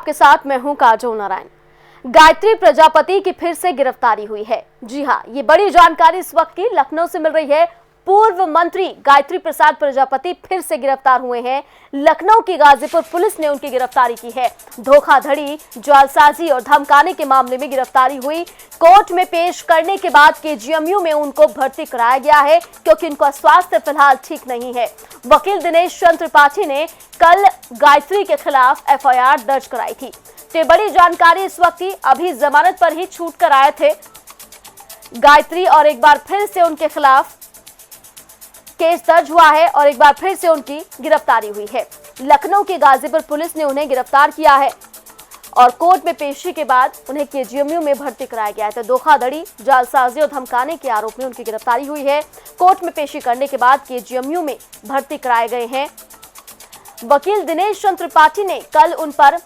आपके साथ मैं हूं काजोल नारायण। गायत्री प्रजापति की फिर से गिरफ्तारी हुई है। जी हां, ये बड़ी जानकारी इस वक्त की लखनऊ से मिल रही है। पूर्व मंत्री गायत्री प्रसाद प्रजापति फिर से गिरफ्तार हुए हैं। लखनऊ की गाजीपुर पुलिस ने उनकी गिरफ्तारी की है। धोखाधड़ी, जालसाजी और धमकाने के मामले में गिरफ्तारी हुई। कोर्ट में पेश करने के बाद केजीएमयू में उनको भर्ती कराया गया है क्योंकि उनका स्वास्थ्य फिलहाल ठीक नहीं है। वकील दिनेश चंद्र त्रिपाठी ने कल गायत्री के खिलाफ एफआईआर दर्ज कराई थी। तो बड़ी जानकारी इस वक्त ही, अभी जमानत पर ही छूट कर आए थे गायत्री और एक बार फिर से उनके खिलाफ केस दर्ज हुआ है और एक बार फिर से उनकी गिरफ्तारी हुई है। लखनऊ की गाजीपुर पुलिस ने उन्हें गिरफ्तार किया है और कोर्ट में पेशी के बाद उन्हें केजीएमयू में भर्ती कराया गया है। तो धोखाधड़ी, जालसाजी और धमकाने के आरोप में उनकी गिरफ्तारी हुई है। कोर्ट में पेशी करने के बाद केजीएमयू में भर्ती कराए गए हैं। वकील दिनेश चंद्र त्रिपाठी ने कल उन पर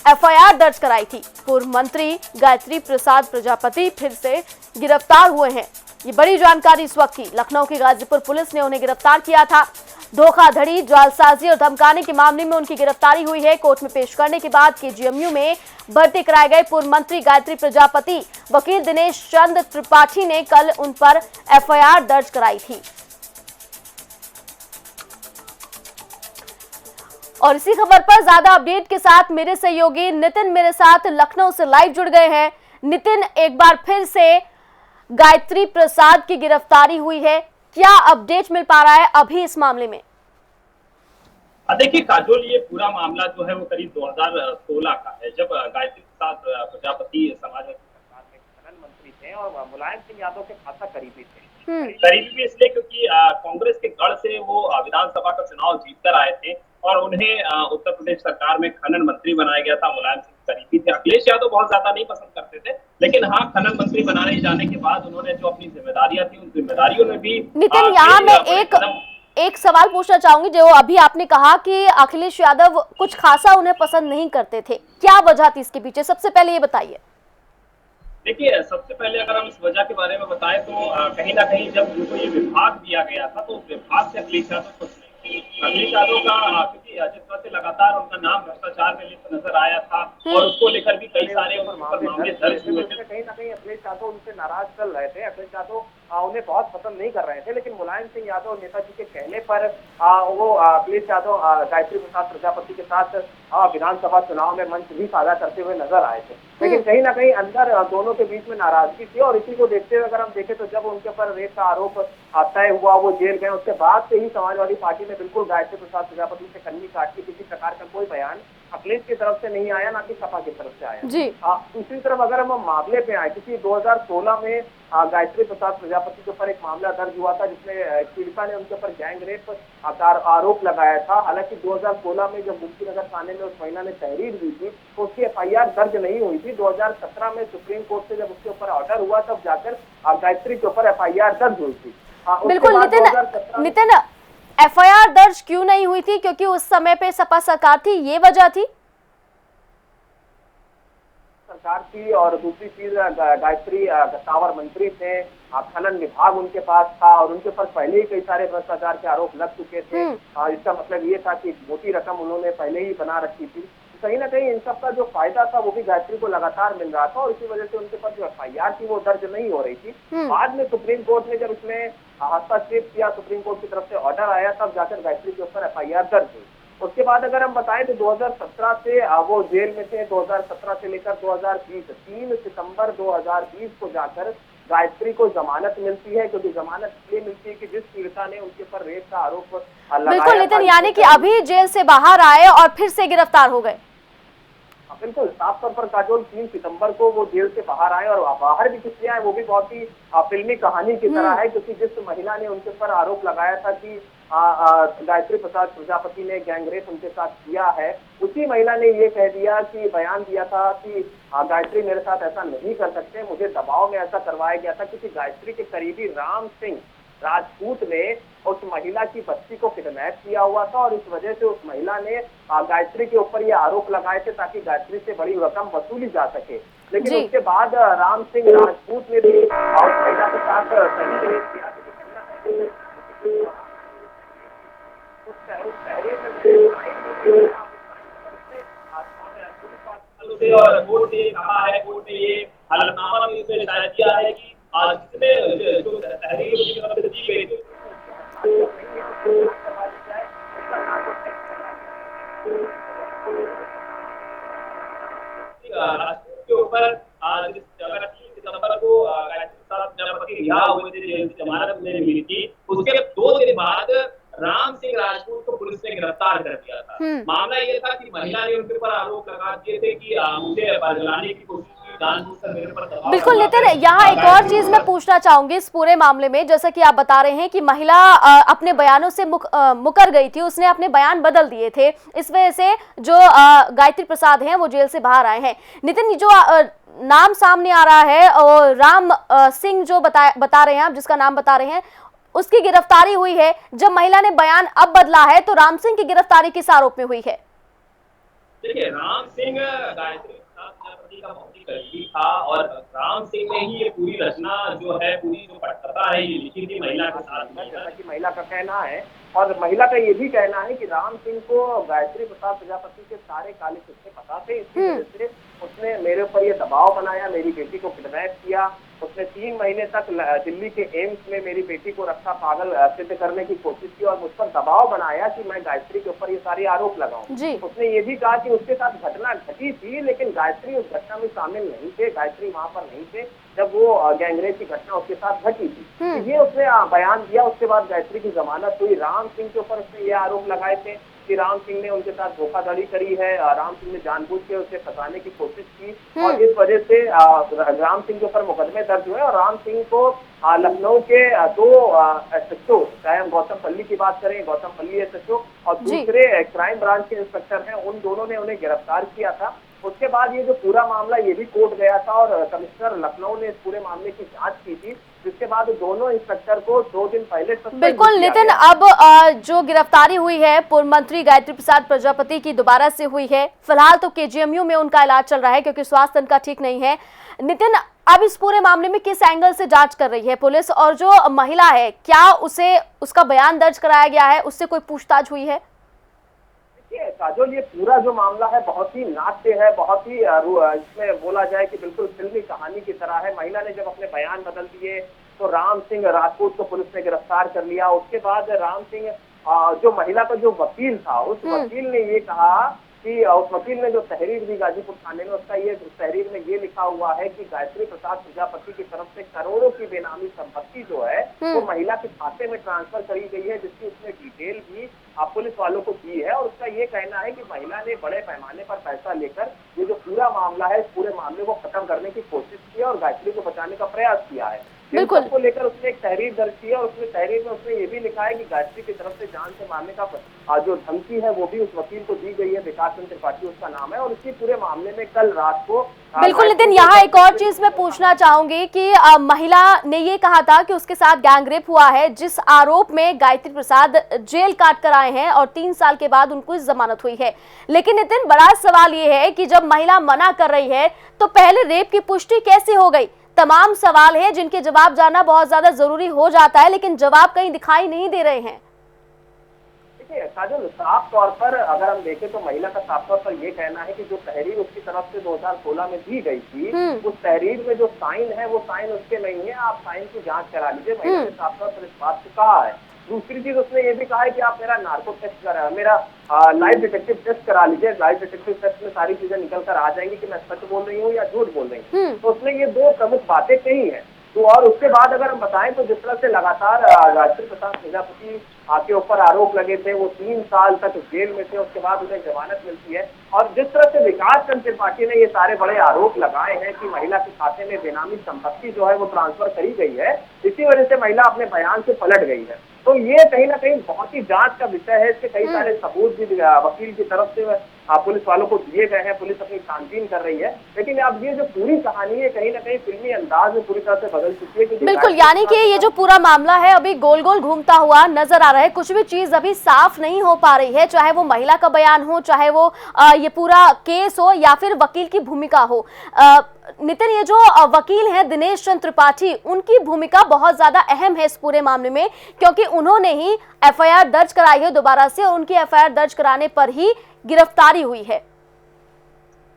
एफआईआर दर्ज कराई थी। पूर्व मंत्री गायत्री प्रसाद प्रजापति फिर से गिरफ्तार हुए हैं। ये बड़ी जानकारी इस वक्त की, लखनऊ की गाजीपुर पुलिस ने उन्हें गिरफ्तार किया था। धोखाधड़ी, जालसाजी और धमकाने के मामले में उनकी गिरफ्तारी हुई है। कोर्ट में पेश करने के बाद केजीएमयू में भर्ती कराए गए पूर्व मंत्री गायत्री प्रजापति, वकील दिनेश चंद्र त्रिपाठी ने कल उन पर एफआईआर दर्ज कराई थी। और इसी खबर पर ज्यादा अपडेट के साथ मेरे सहयोगी नितिन मेरे साथ लखनऊ से लाइव जुड़ गए हैं। नितिन, एक बार फिर से गायत्री प्रसाद की गिरफ्तारी हुई है, क्या अपडेट मिल पा रहा है अभी इस मामले में? देखिए काजोल, ये पूरा मामला जो है वो करीब 2016 का है, जब गायत्री प्रसाद प्रजापति समाजवादी सरकार में खनन मंत्री थे और मुलायम सिंह यादव के खासा करीबी थे। करीबी भी इसलिए क्योंकि कांग्रेस के गढ़ से वो विधानसभा का चुनाव जीतकर आए थे और उन्हें उत्तर प्रदेश सरकार में खनन मंत्री बनाया गया था। मुलायम सिंह करीबी थे। अखिलेश यादव बहुत ज्यादा नहीं पसंद करते थे, लेकिन हाँ, खनन मंत्री बनाने जाने के बाद उन्होंने जो अपनी जिम्मेदारियां थी उन जिम्मेदारियों में भी नितिन, यहाँ मैं एक सवाल पूछना चाहूंगी। जो अभी आपने कहा कि अखिलेश यादव कुछ खासा उन्हें पसंद नहीं करते थे, क्या वजह थी इसके पीछे? सबसे पहले ये बताइए। देखिए, सबसे पहले अगर हम इस वजह के बारे में बताएं तो कहीं ना कहीं जब उनको ये विभाग दिया गया था तो उस विभाग से अखिलेश यादव खुश नहीं थे। अखिलेश यादव का क्योंकि जिस तरह से लगातार उनका नाम भ्रष्टाचार में लिप्त नजर आया था और उसको लेकर भी कई सारे मामले दर्ज हुए थे। कहीं ना कहीं अखिलेश यादव उनसे नाराज चल रहे थे। अखिलेश यादव उन्हें बहुत पसंद नहीं कर रहे थे, लेकिन मुलायम सिंह यादव नेताजी के कहने पर वो अखिलेश यादव गायत्री प्रसाद प्रजापति के साथ विधानसभा चुनाव में मंच भी साझा करते हुए नजर आए थे। लेकिन कहीं ना कहीं अंदर दोनों के बीच में नाराजगी थी और इसी को देखते हुए अगर हम देखें तो जब उनके ऊपर रेप का आरोप तय हुआ, वो जेल गए, उसके बाद से ही समाजवादी पार्टी ने बिल्कुल गायत्री प्रसाद प्रजापति से कन्नी काट ली। किसी प्रकार का कोई बयान अखिलेश की तरफ से नहीं आया, ना कि सपा की तरफ से आया जी। दूसरी तरफ अगर हम मामले पे आए, क्योंकि 2016 में गायत्री प्रसाद प्रजापति के ऊपर एक मामला दर्ज हुआ था जिसमें पीड़िता ने उनके ऊपर गैंग रेप आरोप लगाया था। हालांकि 2016 में जब मुफ्तीनगर थाने में उस महिला ने तहरीर दी थी तो उसकी एफआईआर दर्ज नहीं हुई थी। 2017 में सुप्रीम कोर्ट से जब उसके ऊपर ऑर्डर हुआ तब जाकर गायत्री के ऊपर एफआईआर दर्ज हुई थी। बिल्कुल नितिन, एफआईआर दर्ज क्यों नहीं हुई थी? क्योंकि उस समय पे सपा सरकार थी, ये वजह थी सरकार थी। और दूसरी चीज, गायत्री टावर मंत्री थे, खनन विभाग उनके पास था और उनके ऊपर पहले ही कई सारे भ्रष्टाचार के आरोप लग चुके थे। इसका मतलब ये था कि मोटी रकम उन्होंने पहले ही बना रखी थी। कहीं ना कहीं इन सब का जो फायदा था वो भी गायत्री को लगातार मिल रहा था और इसी वजह से उनके ऊपर जो एफआईआर थी वो दर्ज नहीं हो रही थी। बाद में सुप्रीम कोर्ट ने जब इसमें हस्तक्षेप किया, सुप्रीम कोर्ट की तरफ से ऑर्डर आया, तब जाकर गायत्री के ऊपर एफआईआर दर्ज हुई। उसके बाद अगर हम बताएं तो 2017 से वो जेल में थे। 2017 से लेकर 2020, 3 सितंबर 2020 को जाकर गायत्री को जमानत मिलती है, क्योंकि जमानत इसलिए मिलती है कि जिस पीड़िता ने उनके ऊपर रेप का आरोप लगाया। बिल्कुल नितिन, यानी कि अभी जेल से बाहर आए और फिर से गिरफ्तार हो गए। बिल्कुल साफ तौर पर काजोल, 3 सितंबर को वो जेल से बाहर आए और बाहर भी किसलिए आए वो भी बहुत ही फिल्मी कहानी की तरह है, क्योंकि जिस महिला ने उनके ऊपर आरोप लगाया था कि गायत्री प्रसाद प्रजापति ने गैंगरेप उनके साथ किया है, उसी महिला ने ये कह दिया कि बयान दिया था कि गायत्री मेरे साथ ऐसा नहीं कर सकते, मुझे दबाव में ऐसा करवाया गया था। क्योंकि गायत्री के करीबी राम सिंह राजपूत ने उस महिला की बच्ची को किडनैप किया हुआ था और इस वजह से उस महिला ने गायत्री के ऊपर ये आरोप लगाए थे ताकि गायत्री से बड़ी रकम वसूली जा सके। लेकिन उसके बाद राम सिंह राजपूत ने भी उस महिला के साथ सही किया। से और कोर्ट ने कहा है, कोर्ट ने ये हलफनामा भी इसमें शायद किया है कि जितने जो तहरीर उसकी तरफ से दी गई के ऊपर अगर 3 सितंबर को गायत्री प्रसाद प्रजापति रिहा हुए थे, जेल से जमानत उन्हें मिली थी, उसके 2 दिन बाद राम सिंह राजपूत को पुलिस ने गिरफ्तार कर दिया था। मामला ये था कि महिला ने उनके ऊपर आरोप लगा दिए थे कि मुझे बरगलाने की कोशिश की, जानबूझकर मेरे पर दबाव। बिल्कुल नितिन, यहाँ एक और चीज मैं पूछना चाहूंगी इस पूरे मामले में, जैसा कि आप बता रहे हैं कि महिला अपने बयानों से मुकर गई थी, उसने अपने बयान बदल दिए थे, इस वजह से जो गायत्री प्रसाद हैं वो जेल से बाहर आए हैं। नितिन, जो नाम सामने आ रहा है और राम सिंह जो बता रहे हैं आप, जिसका नाम बता रहे हैं, उसकी गिरफ्तारी हुई है। जब महिला ने बयान अब बदला है तो राम सिंह की गिरफ्तारी किस आरोप में हुई है? देखिए, राम सिंह गायत्री प्रसाद प्रजापति का बहुत ही करीबी था और राम सिंह ने ही ये पूरी रचना जो है, पूरी जो पटकथा है, ये लिखी थी महिला के साथ। जैसा कि महिला का कहना है और महिला का ये भी कहना है कि राम सिंह को गायत्री प्रसाद प्रजापति के सारे काले किस्से पता थे, इसी वजह से उसने मेरे ऊपर ये दबाव बनाया, मेरी बेटी को किडनैप किया। उसने 3 महीने तक दिल्ली के एम्स में मेरी बेटी को रखा, पागल सिद्ध करने की कोशिश की और मुझ पर दबाव बनाया कि मैं गायत्री के ऊपर ये सारे आरोप लगाऊं। उसने ये भी कहा कि उसके साथ घटना घटी थी, लेकिन गायत्री उस घटना में शामिल नहीं थे, गायत्री वहां पर नहीं थे जब वो गैंगरेप की घटना उसके साथ घटी थी। तो ये उसने बयान दिया। उसके बाद गायत्री की जमानत हुई। राम सिंह के ऊपर उसने ये आरोप लगाए थे कि राम सिंह ने उनके साथ धोखाधड़ी करी है, राम सिंह ने जानबूझ के उसे फंसाने की कोशिश की और इस वजह से राम सिंह के ऊपर मुकदमे दर्ज हुए और राम सिंह को लखनऊ के 2 SHO, चाहे हम गौतम पल्ली की बात करें, गौतम पल्ली SHO और दूसरे क्राइम ब्रांच के इंस्पेक्टर हैं, उन दोनों ने उन्हें गिरफ्तार किया था। उसके बाद ये जो पूरा मामला ये भी कोर्ट गया था और कमिश्नर लखनऊ ने इस पूरे मामले की जांच की थी, जिसके बाद दोनों इंस्पेक्टर को 2 दिन पहले बिल्कुल नितिन, अब जो गिरफ्तारी हुई है पूर्व मंत्री गायत्री प्रसाद प्रजापति की दोबारा से हुई है। फिलहाल तो KGMU में उनका इलाज चल रहा है क्योंकि स्वास्थ्य उनका ठीक नहीं है। नितिन, अब इस पूरे मामले में किस एंगल से जांच कर रही है पुलिस, और जो महिला है क्या उसे उसका बयान दर्ज कराया गया है, उससे कोई पूछताछ हुई है? काजोल, ये पूरा जो मामला है बहुत ही नाट्य है, बहुत ही इसमें बोला जाए कि बिल्कुल फिल्मी कहानी की तरह है। महिला ने जब अपने बयान बदल दिए तो राम सिंह राजपूत को पुलिस ने गिरफ्तार कर लिया। उसके बाद राम सिंह जो महिला का जो वकील था, उस वकील ने ये कहा कि उस वकील ने जो तहरीर दी गाजीपुर थाने में, उसका ये तहरीर में ये लिखा हुआ है कि गायत्री प्रसाद प्रजापति की तरफ से करोड़ों की बेनामी संपत्ति जो है वो महिला के खाते में ट्रांसफर करी गई है, जिसकी उसने डिटेल भी पुलिस वालों को दी है। और उसका ये कहना है कि महिला ने बड़े पैमाने पर पैसा लेकर ये जो पूरा मामला है, इस पूरे मामले को खत्म करने की कोशिश की और गायत्री को बचाने का प्रयास किया है। बिल्कुल को लेकर उसने एक तहरीर दर्ज की और उसमें तहरीर में उसने ये भी लिखा है कि गायत्री की तरफ से जान से मारने का जो धमकी है वो भी उस वकील को दी गई है, विकास चंद्र त्रिपाठी उसका नाम है। और इसी पूरे मामले में कल रात को बिल्कुल नितिन, यहाँ एक और चीज मैं पूछना चाहूंगी कि महिला ने ये कहा था कि उसके साथ गैंगरेप हुआ है, जिस आरोप में गायत्री प्रसाद जेल काट कर आए हैं और 3 साल के बाद उनको जमानत हुई है। लेकिन नितिन, बड़ा सवाल ये है कि जब महिला मना कर रही है तो पहले रेप की पुष्टि कैसे हो गई? तमाम सवाल है जिनके जवाब जानना बहुत ज्यादा जरूरी हो जाता है, लेकिन जवाब कहीं दिखाई नहीं दे रहे हैं। देखिए काजल, साफ तौर पर अगर हम देखें तो महिला का साफ तौर पर ये कहना है कि जो तहरीर उसकी तरफ से 2016 में दी गई थी, उस तहरीर में जो साइन है वो साइन उसके नहीं है, आप साइन की जांच करा लीजिए। महिला ने साफ तौर पर इस बात को कहा है। दूसरी चीज उसने ये भी कहा है कि आप मेरा नार्को टेस्ट करा, मेरा लाइव डिटेक्टिव टेस्ट करा लीजिए। लाइव डिटेक्टिव टेस्ट में सारी चीजें निकल कर आ जाएंगी कि मैं सच बोल रही हूँ या झूठ बोल रही हूँ। तो उसने ये 2 प्रमुख बातें कही है। तो और उसके बाद अगर हम बताएं तो जिस तरह से लगातार गायत्री प्रसाद प्रजापति के ऊपर आरोप लगे थे, वो 3 साल तक जेल में थे, उसके बाद उन्हें जमानत मिलती है। और जिस तरह से विकास चंद्र त्रिपाठी ने ये सारे बड़े आरोप लगाए हैं कि महिला के खाते में बेनामी संपत्ति जो है वो ट्रांसफर करी गई है, इसी वजह से महिला अपने बयान से पलट गई है। तो ये कहीं ना कहीं बहुत ही जांच का विषय है। इसके कई सारे सबूत भी वकील की तरफ से पुलिस वालों को दिए गए हैं, पुलिस अपनी छानबीन कर रही है। लेकिन अब ये जो पूरी कहानी है कहीं ना कहीं फिल्मी अंदाज में पूरी तरह से बदल चुकी है। बिल्कुल, यानी कि ये जो पूरा मामला है अभी गोल गोल घूमता हुआ नजर आ रहा है, कुछ भी चीज अभी साफ नहीं हो पा रही है, चाहे वो महिला का बयान हो, चाहे वो ये पूरा केस हो या फिर वकील की भूमिका हो। नितिन, ये जो वकील हैं दिनेश चंद्र त्रिपाठी, उनकी भूमिका बहुत ज्यादा अहम है इस पूरे मामले में, क्योंकि उन्होंने ही FIR दर्ज कराई है दोबारा से और उनकी FIR दर्ज कराने पर ही गिरफ्तारी हुई है।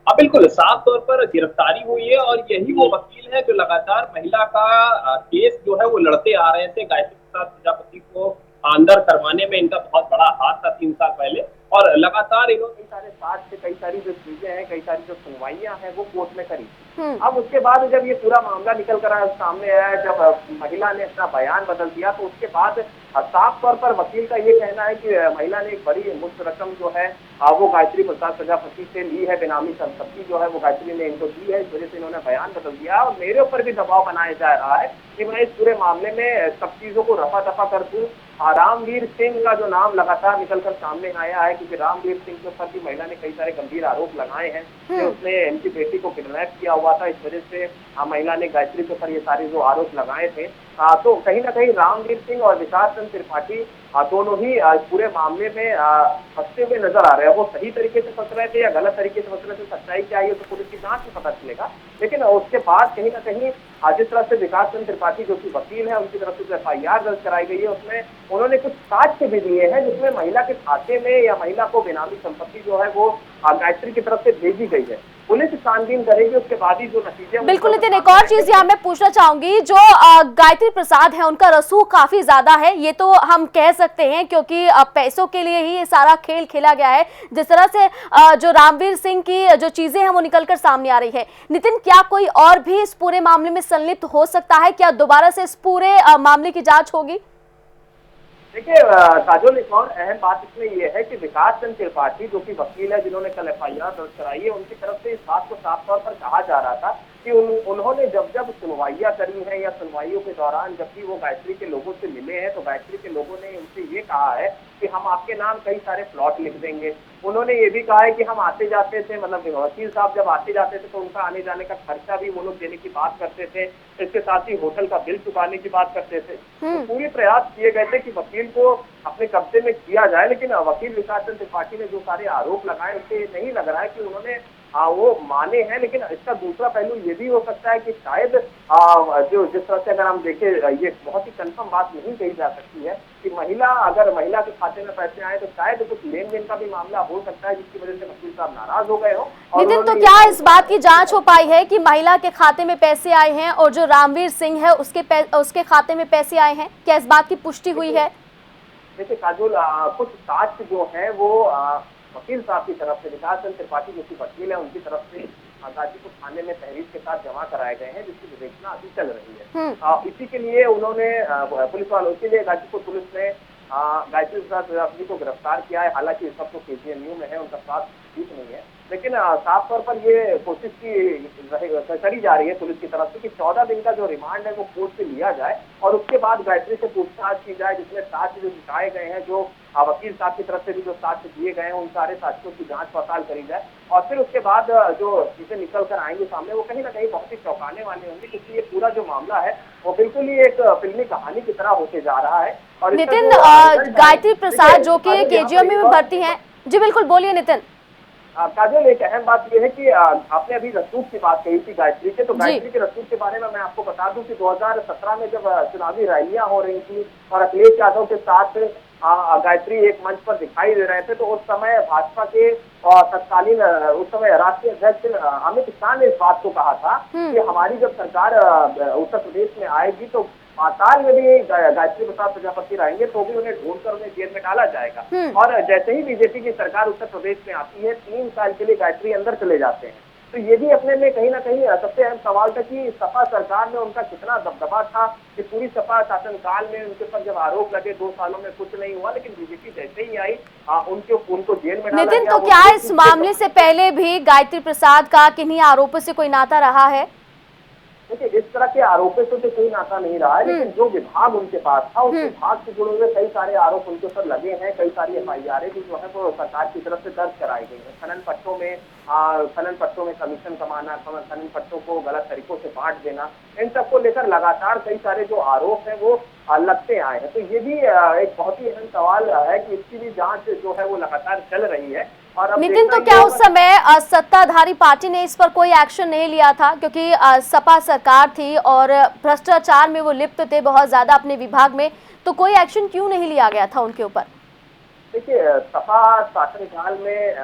अब बिल्कुल, साफ तौर पर गिरफ्तारी हुई है और यही वो वकील हैं जो लगातार महिला का केस जो है वो लड़ते आ रहे थे। गायत्री प्रसाद प्रजापति को अंदर करवाने में इनका बहुत बड़ा हाथ था 3 साल पहले और लगातार इन्होंने कई सारे साक्ष्य, कई सारी जो चीजें हैं, कई सारी जो सुनवाइयां हैं वो कोर्ट में करी। अब उसके बाद जब ये पूरा मामला निकल कर सामने आया, जब महिला ने अपना बयान बदल दिया, तो उसके बाद साफ तौर पर वकील का ये कहना है कि महिला ने एक बड़ी मुफ्त रकम जो है वो गायत्री प्रसाद प्रजापति से ली है, बेनामी संपत्ति जो है वो गायत्री ने इनको दी है, इस वजह से इन्होंने बयान बदल दिया और मेरे ऊपर भी दबाव बनाया जा रहा है कि मैं इस पूरे मामले में सब चीजों को रफा दफा कर दूं। रामवीर सिंह का जो नाम लगातार निकलकर सामने आया है, क्योंकि रामवीर सिंह के ऊपर भी महिला ने कई सारे गंभीर आरोप लगाए हैं कि उसने इनकी बेटी को किडनैप किया हुआ था, इस वजह से महिला ने गायत्री के ऊपर ये सारे जो आरोप लगाए थे। तो कहीं ना कहीं रामवीर सिंह और विकास चंद्र त्रिपाठी दोनों ही पूरे मामले में फंसते हुए नजर आ रहे हैं। वो सही तरीके से फंस रहे थे या गलत तरीके से फंस रहे थे, सच्चाई क्या है तो पुलिस की जांच में पता चलेगा। लेकिन उसके बाद कहीं ना कहीं जिस तरह से विकास चंद्र त्रिपाठी जो कि वकील है, उनकी तरफ से FIR दर्ज कराई गई है, उसमें उन्होंने कुछ साक्ष्य भी दिए हैं जिसमें महिला के खाते में या महिला को बेनामी संपत्ति जो है वो गायत्री की तरफ से भेजी गई है। पुलिस छानबीन करेगी, उसके बाद ही जो नतीजे। बिल्कुल नितिन, एक और चीज यहाँ मैं पूछना चाहूंगी, जो गायत्री प्रसाद है उनका रसूख काफी ज्यादा है, ये तो हम कह सकते हैं, क्योंकि पैसों के लिए ही ये सारा खेल खेला गया है। जिस तरह से जो रामवीर सिंह की जो चीजें हैं वो निकलकर सामने आ रही है। नितिन, क्या कोई और भी इस पूरे मामले में संलिप्त हो सकता है? क्या दोबारा से इस पूरे मामले की जांच होगी? देखिए काजोल, एक और अहम बात इसमें यह है कि विकास चंद्र त्रिपाठी जो कि वकील है, जिन्होंने कल FIR दर्ज कराई है, उनकी तरफ से इस बात को साफ तौर पर कहा जा रहा था कि उन्होंने जब जब सुनवाइयां करी हैं या सुनवाइयों के दौरान जब भी वो गायत्री के लोगों से मिले हैं, तो गायत्री के लोगों ने उनसे ये कहा है कि हम आपके नाम कई सारे प्लॉट लिख देंगे। उन्होंने ये भी कहा है कि हम आते जाते थे, मतलब वकील साहब जब आते जाते थे तो उनका आने जाने का खर्चा भी वो लोग देने की बात करते थे, इसके साथ ही होटल का बिल चुकाने की बात करते थे। तो पूरे प्रयास किए गए थे कि वकील को अपने कब्जे में किया जाए, लेकिन वकील विकास चंद्र त्रिपाठी ने जो सारे आरोप लगाए उससे नहीं लग रहा है कि उन्होंने वो माने हैं। लेकिन इसका दूसरा पहलू ये भी हो सकता है कि शायद जो जिस तरह से अगर हम देखें, ये बहुत ही कंफर्म बात नहीं कही जा सकती है कि अगर महिला के खाते में पैसे आए तो शायद कुछ लेन देन का भी मामला हो सकता है, जिसकी वजह से वकील साहब नाराज हो गए हो। नितिन, तो क्या इस बात की जांच हो पाई है कि महिला के खाते में पैसे आए हैं और जो रामवीर सिंह है उसके खाते में पैसे आए हैं? क्या इस बात की पुष्टि हुई है? देखिए काजोल, कुछ साक्ष्य जो है वो वकील साहब की तरफ से, विकास चंद्र त्रिपाठी जो कि वकील है, उनकी तरफ से गाजीपुर थाने में तहरीर के साथ जमा कराए गए हैं, जिसकी विवेचना अभी चल रही है। इसी के लिए उन्होंने पुलिस वालों के लिए गाजीपुर पुलिस ने गायत्री प्रसाद प्रजापति को गिरफ्तार किया है। हालांकि इस वक्त तो KGMU में है, उनका स्वास्थ्य ठीक नहीं है, लेकिन साफ तौर पर ये कोशिश करी जा रही है पुलिस की तरफ से कि 14 दिन का जो रिमांड है वो कोर्ट से लिया जाए और उसके बाद गायत्री से पूछताछ की जाए, जिसमें साक्ष्य जो दिखाए गए हैं, जो वकील साहब की तरफ से भी जो साक्ष्य दिए गए हैं, उन सारे साक्ष्यों की जांच पड़ताल करी जाए और फिर उसके बाद जो चीजें निकल कर आएंगे सामने, वो कहीं ना कहीं बहुत ही चौंकाने वाले होंगे, क्योंकि ये पूरा जो मामला है वो बिल्कुल ही एक फिल्मी कहानी की तरह होते जा रहा है। और नितिन, गायत्री प्रसाद जो कि KGMU में भर्ती हैं, जी बिल्कुल बोलिए नितिन। काजल, एक अहम बात यह है कि आपने अभी रसूख की बात कही थी गायत्री के, तो गायत्री के रसूख के बारे में मैं आपको बता दूं कि 2017 में जब चुनावी रैलियां हो रही थी और अखिलेश यादव के साथ गायत्री एक मंच पर दिखाई दे रहे थे, तो उस समय भाजपा के तत्कालीन उस समय राष्ट्रीय अध्यक्ष अमित शाह ने इस बात को कहा था कि हमारी जब सरकार उत्तर प्रदेश में आएगी तो पाताल में भी गायत्री प्रसाद प्रजापति रहेंगे, तो भी उन्हें ढूंढकर उन्हें जेल में डाला जाएगा। और जैसे ही बीजेपी की सरकार उत्तर प्रदेश में आती है, 3 साल के लिए गायत्री अंदर चले जाते हैं। तो ये भी अपने में कहीं ना कहीं सबसे अहम सवाल था कि सपा सरकार में उनका कितना दबदबा था कि पूरी सपा शासनकाल में उनके ऊपर जब आरोप लगे 2 सालों में कुछ नहीं हुआ, लेकिन बीजेपी जैसे ही आई उनको जेल में डाला गया। नितिन, तो क्या इस मामले से पहले भी गायत्री प्रसाद का किन्हीं आरोपों से कोई नाता रहा है? देखिए, इस तरह के आरोपों से तो कोई नाता नहीं रहा है, लेकिन जो विभाग उनके पास था उस विभाग से जुड़े हुए कई सारे आरोप उनके ऊपर लगे हैं, कई सारी FIR भी जो है वो सरकार की तरफ से दर्ज कराई गई है। खनन पट्टों में कमीशन कमाना, खनन पट्टों को गलत तरीकों से बांट देना, इन सबको लेकर लगातार कई सारे जो आरोप हैं वो लगते आए हैं। तो ये भी एक बहुत ही अहम सवाल है कि इसकी भी जांच जो है वो लगातार चल रही है। नितिन, तो क्या उस समय सत्ताधारी पार्टी ने इस पर कोई एक्शन नहीं लिया था, क्योंकि सपा सरकार थी और भ्रष्टाचार में वो लिप्त थे बहुत ज्यादा अपने विभाग में, तो कोई एक्शन क्यों नहीं लिया गया था उनके ऊपर? देखिए, सपा शासनकाल में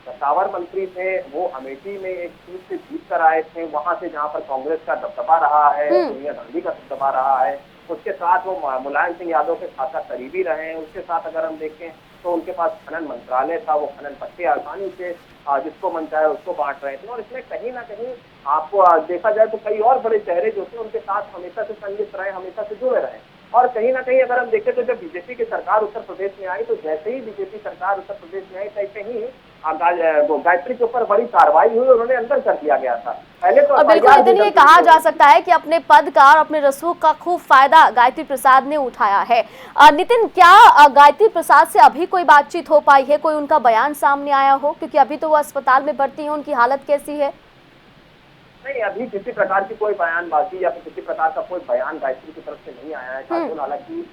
सावर मंत्री थे, वो अमेठी में एक सीट से जीत कर आए थे, वहां से जहां पर कांग्रेस का दबदबा रहा है, हम्म। सोनिया गांधी का दबदबा रहा है, उसके साथ वो मुलायम सिंह यादव के खासा करीबी रहे हैं। उसके साथ अगर हम देखें तो उनके पास खनन मंत्रालय था, वो खनन पट्टे आसानी से जिसको मन चाहे उसको बांट रहे थे। और इसमें कहीं ना कहीं आपको देखा जाए तो कई और बड़े चेहरे जो थे उनके साथ हमेशा से संलिप्त रहे, हमेशा से जुड़े रहे। और कहीं ना कहीं अगर हम देखें तो जब बीजेपी की सरकार उत्तर प्रदेश में आई, तो जैसे ही बीजेपी सरकार उत्तर प्रदेश में आई, तैसे ही गायत्री के ऊपर बड़ी कार्रवाई हुई, उन्होंने अंदर कर दिया गया था। पहले तो और बिल्कुल FIR नितिन, ये कहा जा सकता है कि अपने पद का और अपने रसूख का खूब फायदा गायत्री प्रसाद ने उठाया है। नितिन, क्या गायत्री प्रसाद से अभी कोई बातचीत हो पाई है, कोई उनका बयान सामने आया हो? क्योंकि अभी तो वो अस्पताल में भर्ती है, उनकी हालत कैसी है? नहीं, अभी किसी प्रकार की कोई बयानबाजी या फिर किसी प्रकार का कोई बयान गायत्री की तरफ से नहीं आया है। हालांकि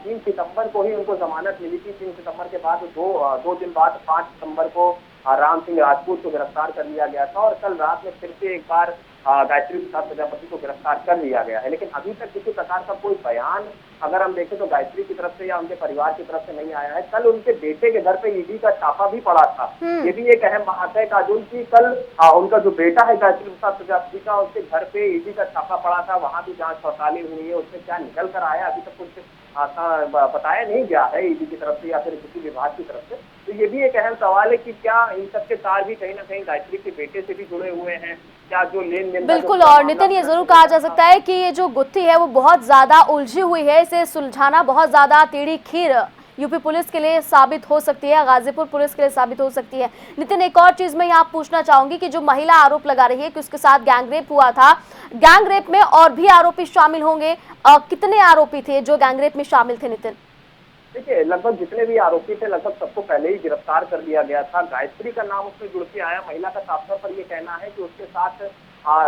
3 सितंबर को ही उनको जमानत मिली थी। 3 सितंबर के बाद दो दिन बाद 5 सितंबर को राम सिंह राजपूत को गिरफ्तार कर लिया गया था, और कल रात में फिर से एक बार गायत्री प्रसाद प्रजापति को गिरफ्तार कर लिया गया है। लेकिन अभी तक किसी प्रकार का कोई बयान अगर हम देखें तो गायत्री की तरफ से या उनके परिवार की तरफ से नहीं आया है। कल उनके बेटे के घर पे ईडी का छापा भी पड़ा था। ये भी एक अहम बात है काजोल की, कल उनका जो बेटा है गायत्री प्रसाद प्रजापति का, उसके घर पे ईडी का छापा पड़ा था, वहां भी जांच पड़तालें हुई है। उसमें क्या निकल कर आया अभी तक कुछ बताया नहीं गया है ईडी की तरफ से या फिर किसी विभाग की तरफ से। तो ये भी एक अहम सवाल है कि क्या इन सबके तार भी कहीं ना कहीं गायत्री के बेटे से भी जुड़े हुए हैं, क्या जो लेन देन। बिल्कुल, और नितिन, ये जरूर कहा जा सकता है कि ये जो गुत्थी है वो बहुत ज्यादा उलझी हुई है, इसे सुलझाना बहुत ज्यादा टेढ़ी खीर यूपी पुलिस के लिए साबित हो सकती है, गाजीपुर पुलिस के लिए साबित हो सकती है। नितिन, एक और चीज मैं यहाँ पूछना चाहूंगी कि जो महिला आरोप लगा रही है कि उसके साथ गैंगरेप हुआ था, गैंगरेप में और भी आरोपी शामिल होंगे, कितने आरोपी थे जो गैंगरेप में शामिल थे? नितिन, देखिए, लगभग जितने भी आरोपी थे लगभग सबको पहले ही गिरफ्तार कर लिया गया था। गायत्री का नाम उसमें जुड़ के आया। महिला का साफ तौर पर ये कहना है कि उसके साथ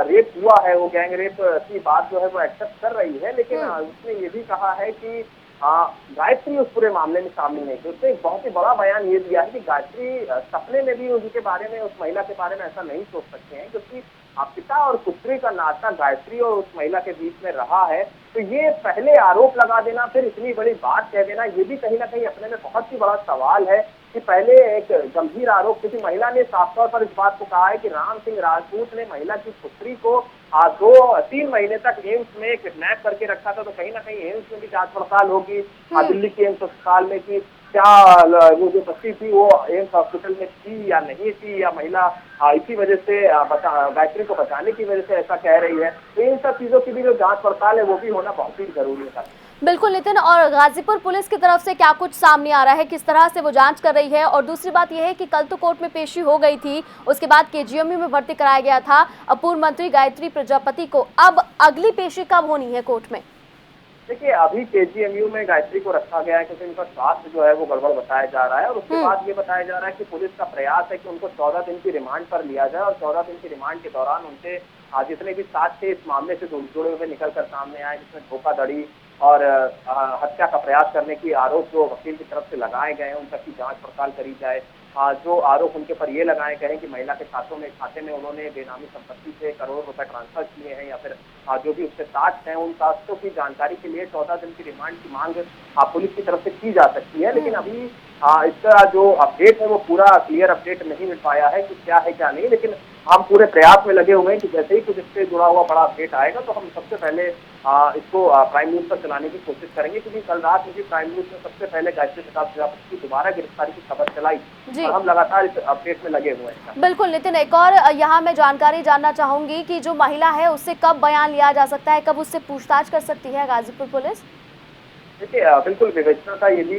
रेप हुआ है, वो गैंग रेप की बात जो है वो एक्सेप्ट कर रही है। लेकिन उसने ये भी कहा है कि गायत्री उस पूरे मामले में शामिल नहीं थी। उसने एक बहुत ही बड़ा बयान ये दिया है कि गायत्री सपने में भी उनके बारे में, उस महिला के बारे में ऐसा नहीं सोच सकते हैं, क्योंकि पिता और पुत्री का नाता गायत्री और उस महिला के बीच में रहा है। तो ये पहले आरोप लगा देना, फिर इतनी बड़ी बात कह देना, ये भी कहीं ना कहीं अपने में बहुत ही बड़ा सवाल है कि पहले एक गंभीर आरोप, क्योंकि महिला ने साफ तौर पर इस बात को कहा है कि राम सिंह राजपूत ने महिला की पुत्री को 2-3 महीने तक एम्स में किडनैप करके रखा था। तो कहीं ना कहीं एम्स में भी जांच पड़ताल होगी, दिल्ली के एम्स अस्पताल में, कि क्या वो जो बच्ची थी वो एम्स हॉस्पिटल में थी या नहीं थी, या महिला इसी वजह से गायत्री को बचाने की वजह से ऐसा कह रही है। तो इन सब चीजों की भी जो जांच पड़ताल है वो भी होना बहुत ही जरूरी है। बिल्कुल नितिन, और गाजीपुर पुलिस की तरफ से क्या कुछ सामने आ रहा है, किस तरह से वो जांच कर रही है? और दूसरी बात यह है कि कल तो कोर्ट में पेशी हो गई थी, उसके बाद केजीएमयू में भर्ती कराया गया था पूर्व मंत्री गायत्री प्रजापति को, अब अगली पेशी कब होनी है कोर्ट में? देखिए, अभी केजीएमयू में गायत्री को रखा गया है क्योंकि उनका स्वास्थ्य जो है वो गड़बड़ बताया जा रहा है, और उसके बाद ये बताया जा रहा है कि पुलिस का प्रयास है कि उनको 14 दिन की रिमांड पर लिया जाए, और 14 दिन की रिमांड के दौरान उनसे जितने भी साक्ष्य इस मामले से जुड़े हुए निकल कर सामने आए, जिसमें धोखाधड़ी और हत्या का प्रयास करने की आरोप जो वकील की तरफ से लगाए गए हैं, उन सबकी जांच पड़ताल करी जाए। जो आरोप उनके पर ये लगाए गए हैं कि महिला के खाते में उन्होंने बेनामी संपत्ति से करोड़ों रुपए ट्रांसफर किए हैं, या फिर जो भी उसके साक्ष्य हैं, उन साक्ष्यों की जानकारी के लिए 14 दिन की रिमांड की मांग पुलिस की तरफ से की जा सकती है। लेकिन अभी इसका जो अपडेट है वो पूरा क्लियर अपडेट नहीं मिल पाया है कि क्या है क्या नहीं। लेकिन हम पूरे प्रयास में लगे हुए हैं कि जैसे ही कुछ इससे जुड़ा हुआ बड़ा अपडेट आएगा तो हम सबसे पहले इसको प्राइम न्यूज पर चलाने की कोशिश करेंगे, क्योंकि कल रात मुझे प्राइम न्यूज में सबसे पहले गायत्री प्रसाद प्रजापति की दोबारा गिरफ्तारी की खबर चलाई, और हम लगातार इस अपडेट में लगे हुए हैं। बिल्कुल नितिन, एक और यहाँ मैं जानकारी जानना चाहूंगी कि जो महिला है उससे कब बयान लिया जा सकता है, कब उससे पूछताछ कर सकती है गाजीपुर पुलिस? देखिए, बिल्कुल विवेचना का ये भी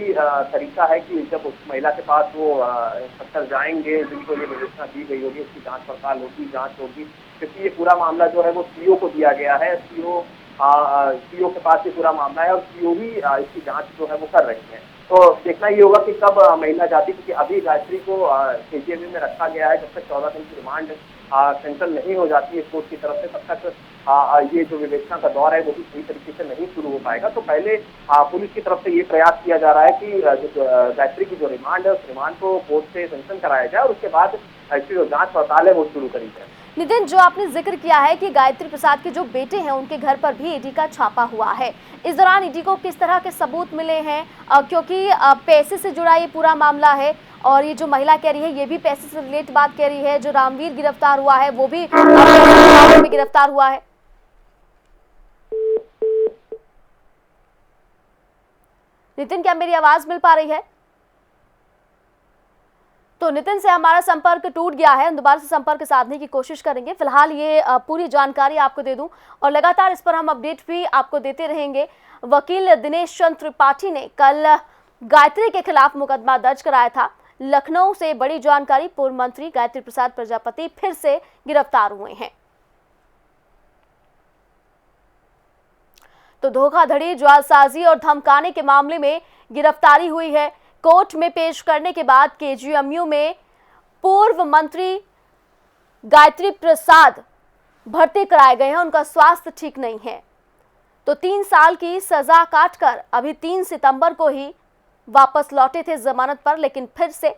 तरीका है कि जब उस महिला के पास वो इंस्पेक्टर जाएंगे, जिनको ये विवेचना दी गई होगी, उसकी जांच पड़ताल होगी, जांच होगी, क्योंकि ये पूरा मामला जो है वो सीओ को दिया गया है। सीओ के पास ये पूरा मामला है, और सीओ ही इसकी जांच जो है वो कर रही है। तो देखना ये होगा कि कब महिला जाती, क्योंकि अभी गायत्री को केजीएमयू में रखा गया है। जब तक 14 दिन की रिमांड कैंसिल नहीं हो जाती है कोर्ट की तरफ से, तब तक ये जो विवेचना का दौर है वो भी सही तरीके से नहीं शुरू हो पाएगा। तो पहले पुलिस की तरफ से ये प्रयास किया जा रहा है कि जो गायत्री की जो रिमांड है, उस रिमांड को कोर्ट से सैंक्शन कराया जाए और उसके बाद इसकी जो जांच पड़ताल है वो शुरू करी जाए। नितिन, जो आपने जिक्र किया है कि गायत्री प्रसाद के जो बेटे हैं उनके घर पर भी ईडी का छापा हुआ है, इस दौरान ईडी को किस तरह के सबूत मिले हैं? क्योंकि पैसे से जुड़ा ये पूरा मामला है और ये जो महिला कह रही है ये भी पैसे से रिलेट बात कह रही है। जो रामवीर गिरफ्तार हुआ है वो भी पैसे में गिरफ्तार हुआ है। नितिन, क्या मेरी आवाज मिल पा रही है? तो नितिन से हमारा संपर्क टूट गया है, हम दोबारा से संपर्क साधने की कोशिश करेंगे। फिलहाल ये पूरी जानकारी आपको दे दूं और लगातार इस पर हम अपडेट भी आपको देते रहेंगे। वकील दिनेश चंद्र त्रिपाठी ने कल गायत्री के खिलाफ मुकदमा दर्ज कराया था। लखनऊ से बड़ी जानकारी, पूर्व मंत्री गायत्री प्रसाद प्रजापति फिर से गिरफ्तार हुए हैं। तो धोखाधड़ी, जालसाजी और धमकाने के मामले में गिरफ्तारी हुई है। कोर्ट में पेश करने के बाद केजीएमयू में पूर्व मंत्री गायत्री प्रसाद भर्ती कराए गए हैं। उनका स्वास्थ्य ठीक नहीं है, तो 3 साल की सजा काटकर अभी 3 सितंबर को ही वापस लौटे थे जमानत पर, लेकिन फिर से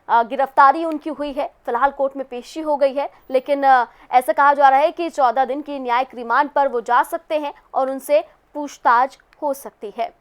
गिरफ्तारी उनकी हुई है। फिलहाल कोर्ट में पेशी हो गई है, लेकिन ऐसा कहा जा रहा है कि 14 दिन की न्यायिक रिमांड पर वो जा सकते हैं और उनसे पूछताछ हो सकती है।